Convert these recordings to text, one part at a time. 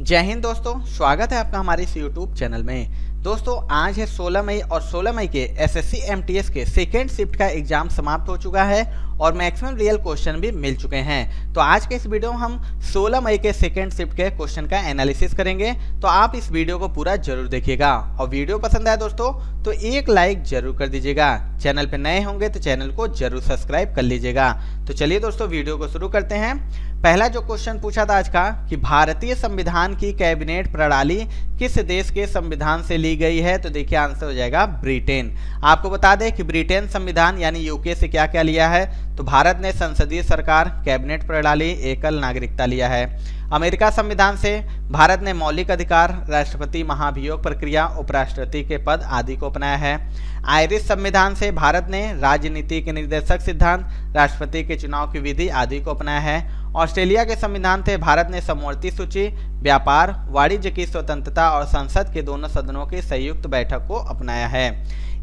जय हिंद दोस्तों, स्वागत है आपका हमारे इस YouTube चैनल में। दोस्तों आज है 16 मई और 16 मई के SSC MTS के सेकेंड शिफ्ट का एग्जाम समाप्त हो चुका है और मैक्सिमम रियल क्वेश्चन भी मिल चुके हैं। तो आज के इस वीडियो में हम 16 मई के सेकेंड शिफ्ट के क्वेश्चन का एनालिसिस करेंगे, तो आप इस वीडियो को पूरा जरूर देखिएगा। और वीडियो पसंद आए दोस्तों तो एक लाइक जरूर कर दीजिएगा। चैनल पर नए होंगे तो चैनल को जरूर सब्सक्राइब कर लीजिएगा। तो चलिए दोस्तों वीडियो को शुरू करते हैं। पहला जो क्वेश्चन पूछा था आज का कि भारतीय संविधान की कैबिनेट प्रणाली किस देश के संविधान से ली गई है, तो देखिए आंसर हो जाएगा ब्रिटेन। आपको बता दें कि ब्रिटेन संविधान यानी यूके से क्या क्या लिया है, तो भारत ने संसदीय सरकार, कैबिनेट प्रणाली, एकल नागरिकता लिया है। अमेरिका संविधान से भारत ने मौलिक अधिकार, राष्ट्रपति महाभियोग प्रक्रिया, उपराष्ट्रपति के पद आदि को अपनाया है। आयरिश संविधान से भारत ने राजनीति के निर्देशक सिद्धांत, राष्ट्रपति के चुनाव की विधि आदि को अपनाया है। ऑस्ट्रेलिया के संविधान से भारत ने समवर्ती सूची, व्यापार, वाणिज्य की स्वतंत्रता और संसद के दोनों सदनों की संयुक्त बैठक को अपनाया है।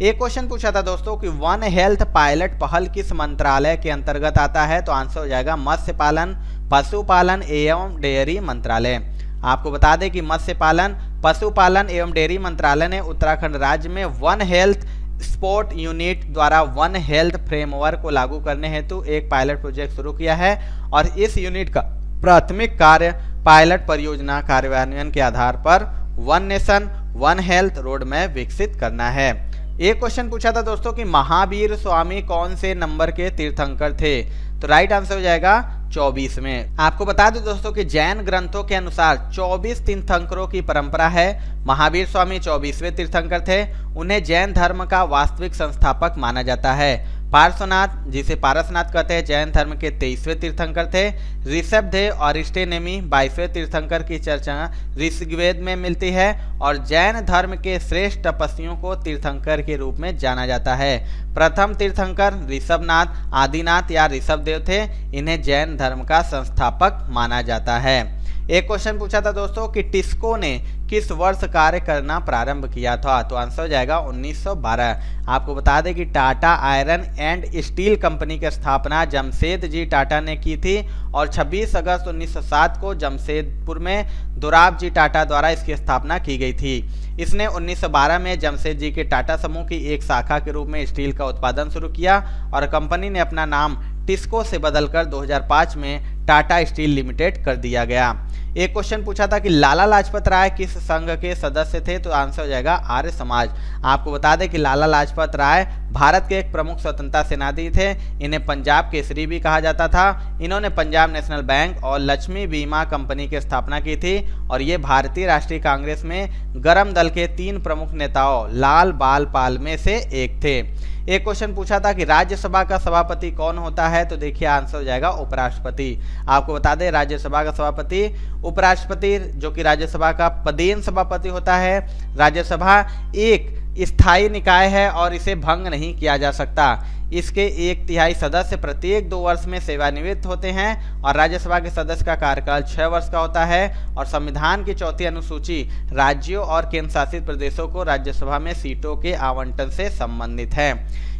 एक क्वेश्चन पूछा था दोस्तों कि वन हेल्थ पायलट पहल किस मंत्रालय के अंतर्गत आता है, तो आंसर हो जाएगा मत्स्य पालन, पशुपालन एवं डेयरी मंत्रालय। आपको बता दें कि मत्स्य पालन, पशुपालन एवं डेयरी मंत्रालय ने उत्तराखंड राज्य में वन हेल्थ स्पोर्ट यूनिट द्वारा वन हेल्थ फ्रेमवर्क को लागू करने हेतु एक पायलट प्रोजेक्ट शुरू किया है और इस यूनिट का प्राथमिक कार्य पायलट परियोजना कार्यान्वयन के आधार पर one nation one health road map विकसित करना है। एक क्वेश्चन पूछा था दोस्तों कि महावीर स्वामी कौन से नंबर के तीर्थंकर थे, तो राइट आंसर हो जाएगा 24 में। आपको बता दें दोस्तों कि जैन ग्रंथों के अनुसार 24 तीर्थंकरों की परंपरा है। महावीर स्वामी 24वें तीर्थंकर थे। उन्हें जैन धर्म का वास्तविक संस्थापक माना जाता है। पार्श्वनाथ, जिसे पारसनाथ कहते हैं, जैन धर्म के 23वें तीर्थंकर थे। ऋषभदेव और अरिष्टेनेमी 22वें तीर्थंकर की चर्चा ऋग्वेद में मिलती है और जैन धर्म के श्रेष्ठ तपस्वियों को तीर्थंकर के रूप में जाना जाता है। प्रथम तीर्थंकर ऋषभनाथ, आदिनाथ या ऋषभदेव थे। इन्हें जैन धर्म का संस्थापक माना जाता है। एक क्वेश्चन पूछा था दोस्तों कि टिस्को ने किस वर्ष कार्य करना प्रारंभ किया था, तो आंसर हो जाएगा 1912। आपको बता दें कि Tata iron and steel company की स्थापना जमशेदजी टाटा ने की थी और 26 अगस्त 1907 को जमशेदपुर में दोराबजी टाटा द्वारा इसकी स्थापना की गई थी। इसने 1912 में जमशेदजी के टाटा समूह की एक शाखा के रूप में स्टील का उत्पादन शुरू किया और कंपनी ने अपना नाम टिस्को से बदलकर 2005 में टाटा स्टील लिमिटेड कर दिया गया। एक क्वेश्चन पूछा था कि लाला लाजपत राय किस संघ के सदस्य थे, तो आंसर हो जाएगा आर्य समाज। आपको बता दें कि लाला लाजपत राय भारत के एक प्रमुख स्वतंत्रता सेनानी थे। इन्हें पंजाब केसरी भी कहा जाता था। इन्होंने पंजाब नेशनल बैंक और लक्ष्मी बीमा कंपनी की स्थापना की थी और ये भारतीय राष्ट्रीय कांग्रेस में गरम दल के 3 प्रमुख नेताओं लाल बाल पाल में से एक थे। एक क्वेश्चन पूछा था कि राज्यसभा का सभापति कौन होता है, तो देखिए आंसर हो जाएगा उपराष्ट्रपति। आपको बता दें राज्यसभा का सभापति उपराष्ट्रपति, जो कि राज्यसभा का पदेन सभापति होता है। राज्यसभा एक स्थायी निकाय है और इसे भंग नहीं किया जा सकता। इसके 1/3 सदस्य प्रत्येक 2 वर्ष में सेवानिवृत्त होते हैं और राज्यसभा के सदस्य का कार्यकाल 6 वर्ष का होता है और संविधान की 4वीं अनुसूची राज्यों और केंद्र शासित प्रदेशों को राज्यसभा में सीटों के आवंटन से संबंधित है।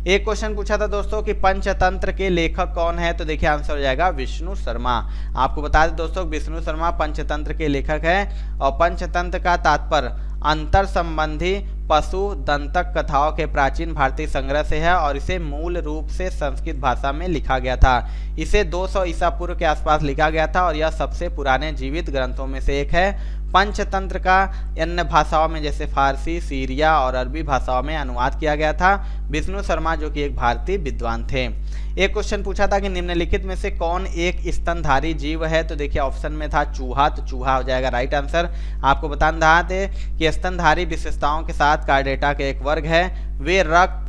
एक क्वेश्चन पूछा था दोस्तों कि पंचतंत्र के लेखक कौन है, तो देखिए आंसर हो जाएगा विष्णु शर्मा। आपको बता दें दोस्तों विष्णु शर्मा पंचतंत्र के लेखक हैं और पंचतंत्र का तात्पर्य अंतर संबंधी पशु दंतक कथाओं के प्राचीन भारतीय संग्रह से है और इसे मूल रूप से संस्कृत भाषा में लिखा गया था। इसे 200 ईसा पूर्व के आसपास लिखा गया था और यह सबसे पुराने जीवित ग्रंथों में से एक है। पंचतंत्र का अन्य भाषाओं में जैसे फारसी, सीरिया और अरबी भाषाओं में अनुवाद किया गया था। विष्णु शर्मा जो कि एक भारतीय विद्वान थे। एक क्वेश्चन पूछा था कि निम्नलिखित में से कौन एक स्तनधारी जीव है, तो देखिए ऑप्शन में था चूहा, तो चूहा हो जाएगा राइट आंसर। आपको बता दें कि स्तनधारी विशेषताओं के साथ कार्डेटा के एक वर्ग है। वे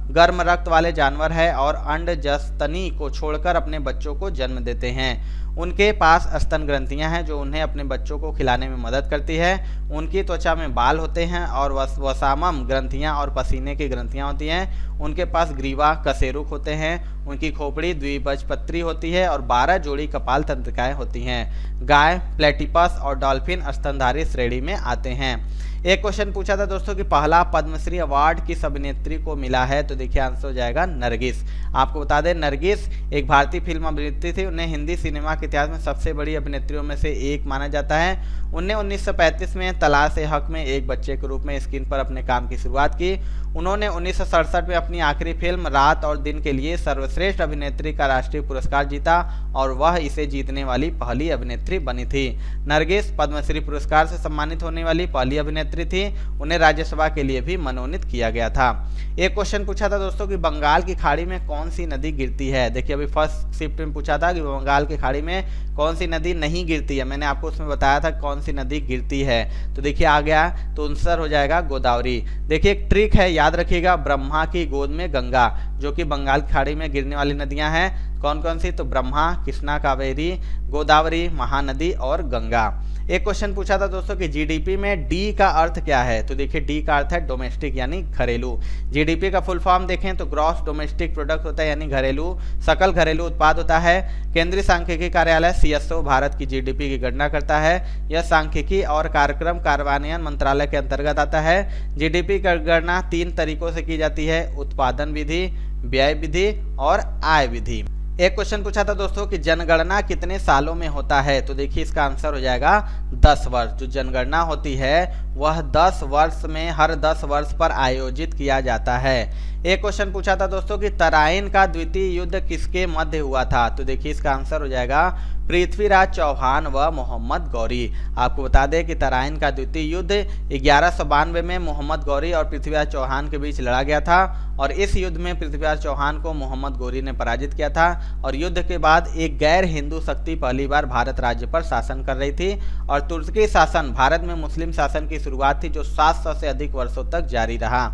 गर्म रक्त वाले जानवर है और अंडजस्तनी को छोड़कर अपने बच्चों को जन्म देते हैं। उनके पास स्तन ग्रंथियां हैं जो उन्हें अपने बच्चों को खिलाने में मदद करती है। उनकी त्वचा में बाल होते हैं और वसामम ग्रंथियां और पसीने की ग्रंथियां होती हैं। उनके पास ग्रीवा कशेरुक होते हैं। उनकी खोपड़ी द्विबीजपत्री होती है और 12 जोड़ी कपाल तंत्रिकाएं होती हैं। गाय, प्लेटिपस और डॉल्फिन स्तनधारी श्रेणी में आते हैं। एक क्वेश्चन पूछा था दोस्तों कि पहला पद्मश्री अवार्ड किस अभिनेत्री को मिला है? तो देखिए आंसर हो जाएगा नरगिस। आपको बता दें नरगिस एक भारतीय फिल्म अभिनेत्री थी। उन्हें हिंदी सिनेमा के इतिहास में सबसे बड़ी अभिनेत्रियों में से एक माना जाता है। उन्हें 1935 में तलाश-ए-हक में एक बच्चे के रूप में स्क्रीन पर अपने काम की शुरुआत की। उन्होंने 1967 में अपनी आखिरी फिल्म रात और दिन के लिए सर्वश्रेष्ठ अभिनेत्री का राष्ट्रीय पुरस्कार जीता और वह इसे जीतने वाली पहली अभिनेत्री बनी थी। नरगिस पद्मश्री पुरस्कार से सम्मानित होने वाली पहली अभिनेत्री थी। उन्हें राज्यसभा के लिए भी मनोनीत किया गया था। एक क्वेश्चन पूछा था दोस्तों कि बंगाल की खाड़ी में कौन सी नदी गिरती है? देखिए अभी फर्स्ट शिफ्ट में पूछा था कि बंगाल की खाड़ी में कौन सी नदी नहीं गिरती है। मैंने आपको उसमें बताया था कौन सी नदी गिरती है। तो देखिए आ गया, तो आंसर हो जाएगा गोदावरी। देखिए एक ट्रिक है, याद रखिएगा, ब्रह्मा की गोद में गंगा, जो कि बंगाल की खाड़ी में गिरने वाली नदियां हैं। कौन कौन सी? तो ब्रह्मा, कृष्णा, कावेरी, गोदावरी, महानदी और गंगा। एक क्वेश्चन पूछा था दोस्तों कि जीडीपी में डी का अर्थ क्या है? तो देखिए डी का अर्थ है डोमेस्टिक यानी घरेलू। जीडीपी का फुल फॉर्म देखें तो ग्रॉस डोमेस्टिक प्रोडक्ट होता है यानी घरेलू, सकल घरेलू उत्पाद होता है। केंद्रीय सांख्यिकी कार्यालय सीएसओ भारत की जीडीपी की गणना करता है। यह सांख्यिकी और कार्यक्रम कार्यान्वयन मंत्रालय के अंतर्गत आता है। जीडीपी की गणना 3 तरीकों से की जाती है, उत्पादन विधि, व्यय विधि और आय विधि। एक क्वेश्चन पूछा था दोस्तों कि जनगणना कितने सालों में होता है? तो देखिए इसका आंसर हो जाएगा 10 वर्ष। जो जनगणना होती है वह 10 वर्ष में हर 10 वर्ष पर आयोजित किया जाता है। एक क्वेश्चन पूछा था दोस्तों कि तराइन का द्वितीय युद्ध किसके मध्य हुआ था? तो देखिए इसका आंसर हो जाएगा पृथ्वीराज चौहान व मोहम्मद गौरी। आपको बता दें कि तराइन का द्वितीय युद्ध 1192 में मोहम्मद गौरी और पृथ्वीराज चौहान के बीच लड़ा गया था और इस युद्ध में पृथ्वीराज चौहान को मोहम्मद गौरी ने पराजित किया था। और युद्ध के बाद एक गैर हिंदू शक्ति पहली बार भारत राज्य पर शासन कर रही थी और तुर्की शासन भारत में मुस्लिम शासन की शुरुआत थी जो 700 से अधिक वर्षों तक जारी रहा।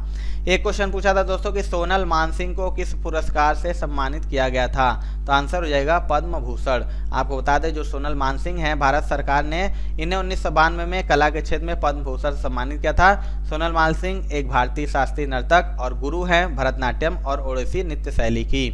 एक क्वेश्चन पूछा था दोस्तों कि सोनल मानसिंह को किस पुरस्कार से सम्मानित किया गया था? तो आंसर हो जाएगा पद्म भूषण। आपको बता दें जो सोनल मानसिंह हैं भारत सरकार ने इन्हें 1992 में कला के क्षेत्र में पद्म भूषण से सम्मानित किया था। सोनल मानसिंह एक भारतीय शास्त्रीय नर्तक और गुरु हैं भरतनाट्यम और ओडिसी नृत्य शैली की।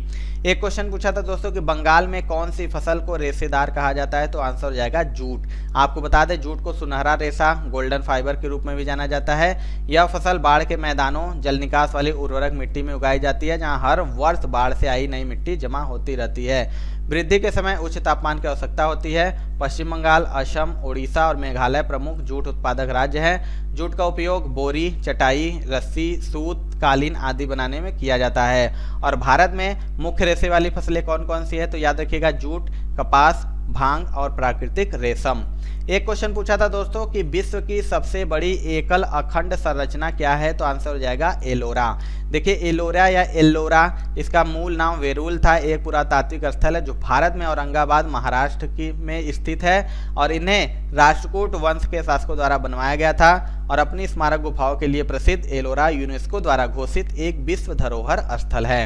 एक क्वेश्चन पूछा था दोस्तों कि बंगाल में कौन सी फसल को रेशेदार कहा जाता है? तो आंसर हो जाएगा जूट। आपको बता दें जूट को सुनहरा रेशा, गोल्डन फाइबर के रूप में भी जाना जाता है। यह फसल बाढ़ के मैदानों, जल निकास वाली उर्वरक मिट्टी में उगाई जाती है जहां हर वर्ष बाढ़ से आई नई मिट्टी जमा होती रहती है। वृद्धि के समय उच्च तापमान की आवश्यकता होती है। पश्चिम बंगाल, असम, ओडिशा और मेघालय प्रमुख जूट उत्पादक राज्य हैं। जूट का उपयोग बोरी, चटाई, रस्सी, सूत, कालीन आदि बनाने में किया जाता है। और भारत में मुख्य रेशे वाली फसलें कौन कौन सी है? तो याद रखिएगा जूट, कपास, भांग और प्राकृतिक रेशम। एक क्वेश्चन पूछा था दोस्तों कि विश्व की सबसे बड़ी एकल अखंड संरचना क्या है? तो आंसर हो जाएगा एलोरा। देखिए एलोरा या एल्लोरा इसका मूल नाम वेरुल था। एक पुरातात्विक स्थल है जो भारत में औरंगाबाद महाराष्ट्र की में स्थित है और इन्हें राष्ट्रकूट वंश के शासकों द्वारा बनवाया गया था और अपनी स्मारक गुफाओं के लिए प्रसिद्ध एलोरा यूनेस्को द्वारा घोषित एक विश्व धरोहर स्थल है।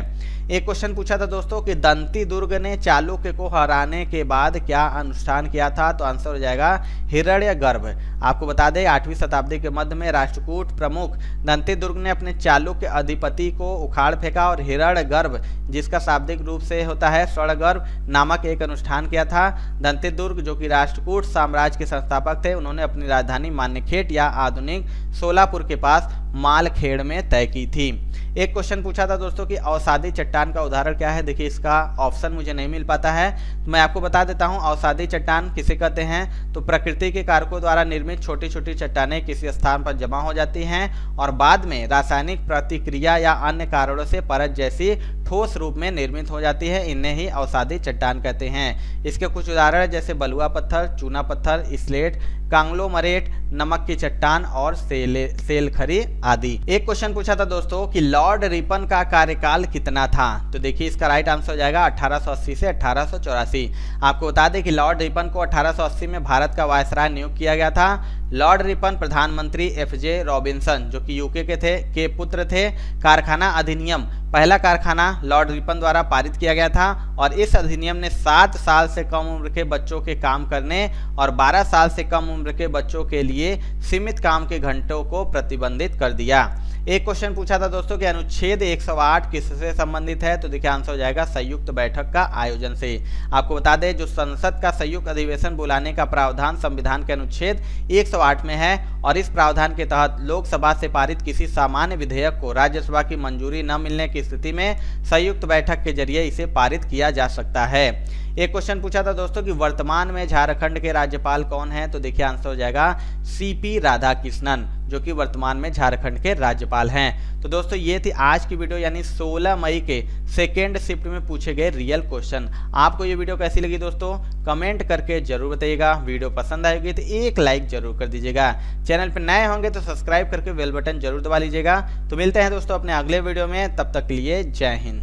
एक क्वेश्चन पूछा था दोस्तों कि दंती दुर्ग ने चालुक्य को हराने के बाद क्या अनुष्ठान किया था? तो आंसर हो जाएगा हिरण्यगर्भ। आपको बता दें 8वीं शताब्दी के मध्य में राष्ट्रकूट प्रमुख दंती दुर्ग ने अपने चालुक्य अधिपति को उखाड़ फेंका और हिरण्यगर्भ, जिसका शाब्दिक रूप से होता है स्वर्णगर्भ, नामक एक अनुष्ठान किया था। दंती दुर्ग जो कि राष्ट्रकूट साम्राज्य के संस्थापक थे, उन्होंने अपनी राजधानी मान्यखेट या आधुनिक सोलापुर के पास मालखेड़ में तय की थी। एक क्वेश्चन पूछा था दोस्तों कि अवसादी चट्टान का उदाहरण क्या है? देखिए इसका ऑप्शन मुझे नहीं मिल पाता है, तो मैं आपको बता देता हूं। अवसादी चट्टान किसे कहते हैं? तो प्रकृति के कारकों द्वारा निर्मित छोटी छोटी चट्टानें किसी स्थान पर जमा हो जाती हैं और बाद में रासायनिक प्रतिक्रिया या अन्य कारणों से परत जैसी ठोस रूप में निर्मित हो जाती है। इन्हें ही अवसादी चट्टान कहते हैं। इसके कुछ उदाहरण जैसे बलुआ पत्थर, चूना पत्थर, स्लेट, कांग्लोमरेट, नमक की चट्टान और सेलखरी आदि। एक क्वेश्चन पूछा था दोस्तों कि लॉर्ड रिपन का कार्यकाल कितना था? तो देखिए इसका राइट आंसर हो जाएगा 1880 से 1884। आपको बता दें कि लॉर्ड रिपन को 1880 में भारत का वायसराय नियुक्त किया गया था। लॉर्ड रिपन प्रधानमंत्री FJ रॉबिन्सन जो कि यूके के पुत्र थे। कारखाना अधिनियम, पहला कारखाना लॉर्ड रिपन द्वारा पारित किया गया था और इस अधिनियम ने 7 साल से कम उम्र के बच्चों के काम करने और 12 साल से कम उम्र के बच्चों के लिए सीमित काम के घंटों को प्रतिबंधित कर दिया। एक क्वेश्चन पूछा था दोस्तों कि अनुच्छेद 108 किससे संबंधित है? तो देखिए आंसर हो जाएगा संयुक्त बैठक का आयोजन से। आपको बता दें जो संसद का संयुक्त अधिवेशन बुलाने का प्रावधान संविधान के अनुच्छेद 108 में है और इस प्रावधान के तहत लोकसभा से पारित किसी सामान्य विधेयक को राज्यसभा की मंजूरी न मिलने की स्थिति में संयुक्त बैठक के जरिए इसे पारित किया जा सकता है। एक क्वेश्चन पूछा था दोस्तों कि वर्तमान में झारखंड के राज्यपाल कौन हैं, तो देखिए आंसर हो जाएगा सीपी राधाकृष्णन, जो कि वर्तमान में झारखंड के राज्यपाल हैं। तो दोस्तों ये थी आज की वीडियो, यानी 16 मई के सेकेंड शिफ्ट में पूछे गए रियल क्वेश्चन। आपको ये वीडियो कैसी लगी दोस्तों, कमेंट करके जरूर बताइएगा। वीडियो पसंद आएगी तो एक लाइक जरूर कर दीजिएगा। चैनल पर नए होंगे तो सब्सक्राइब करके बेल बटन जरूर दबा लीजिएगा। तो मिलते हैं दोस्तों अपने अगले वीडियो में, तब तक के लिए जय हिंद।